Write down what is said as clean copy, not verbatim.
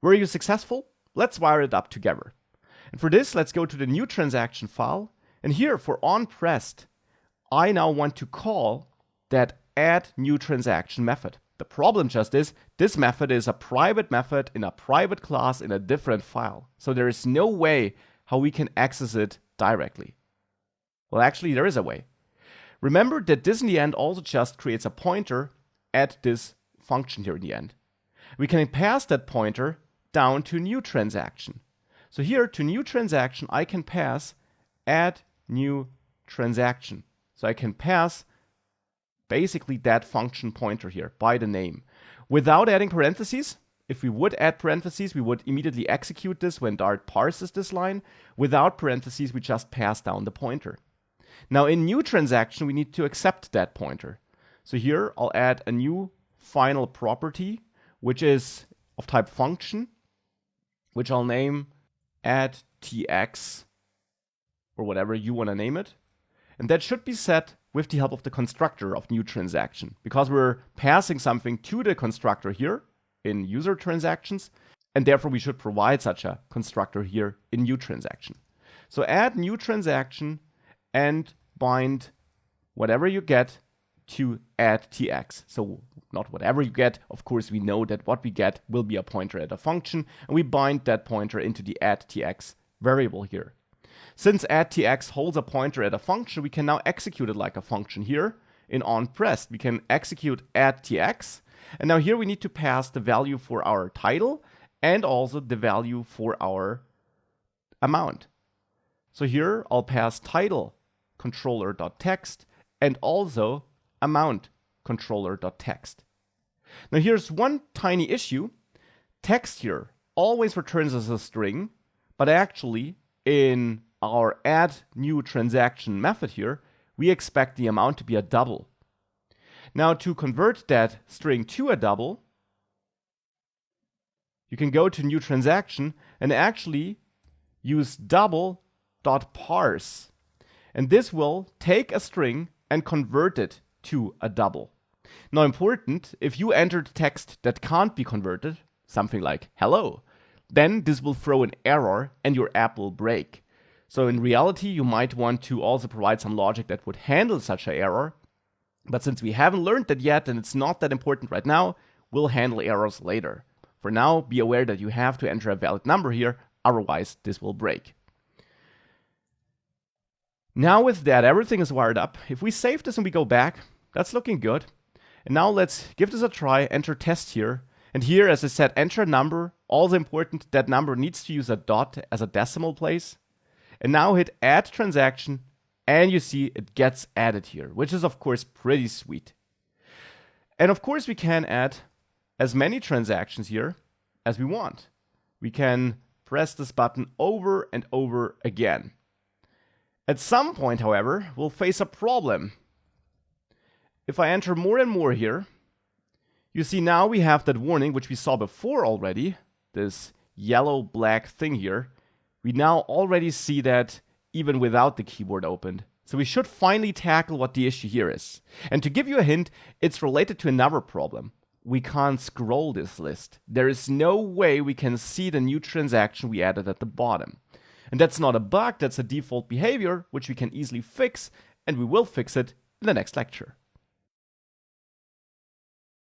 Were you successful? Let's wire it up together. And for this, let's go to the new transaction file. And here for onPressed, I now want to call that add new transaction method. The problem just is this method is a private method in a private class in a different file. So there is no way how we can access it directly. Well, actually, there is a way. Remember that this in the end also just creates a pointer at this function here in the end. We can pass that pointer down to new transaction. So here to new transaction, I can pass add new transaction. So I can pass basically that function pointer here by the name. Without adding parentheses, if we would add parentheses, we would immediately execute this when Dart parses this line. Without parentheses, we just pass down the pointer. Now in new transaction, we need to accept that pointer. So here I'll add a new final property, which is of type function, which I'll name add tx, or whatever you want to name it. And that should be set with the help of the constructor of new transaction, because we're passing something to the constructor here in user transactions, and therefore we should provide such a constructor here in new transaction. So add new transaction and bind whatever you get to add tx. So not whatever you get, of course we know that what we get will be a pointer at a function, and we bind that pointer into the add tx variable here. Since add tx holds a pointer at a function, we can now execute it like a function here in onPressed. We can execute add tx, and now here we need to pass the value for our title and also the value for our amount. So here I'll pass title controller.text and also amount controller.text. Now here's one tiny issue. Text here always returns as a string, but actually in our add new transaction method here, we expect the amount to be a double. Now to convert that string to a double, you can go to new transaction and actually use double.parse. And this will take a string and convert it to a double. Now important, if you entered text that can't be converted, something like hello, then this will throw an error and your app will break. So in reality, you might want to also provide some logic that would handle such an error. But since we haven't learned that yet and it's not that important right now, we'll handle errors later. For now, be aware that you have to enter a valid number here, otherwise this will break. Now with that, everything is wired up. If we save this and we go back, that's looking good. And now let's give this a try, enter test here. And here, as I said, enter a number. Also important, that number needs to use a dot as a decimal place. And now hit add transaction, and you see it gets added here, which is of course pretty sweet. And of course we can add as many transactions here as we want. We can press this button over and over again. At some point, however, we'll face a problem. If I enter more and more here, you see now we have that warning, which we saw before already, this yellow-black thing here. We now already see that even without the keyboard opened. So we should finally tackle what the issue here is. And to give you a hint, it's related to another problem. We can't scroll this list. There is no way we can see the new transaction we added at the bottom. And that's not a bug, that's a default behavior, which we can easily fix, and we will fix it in the next lecture.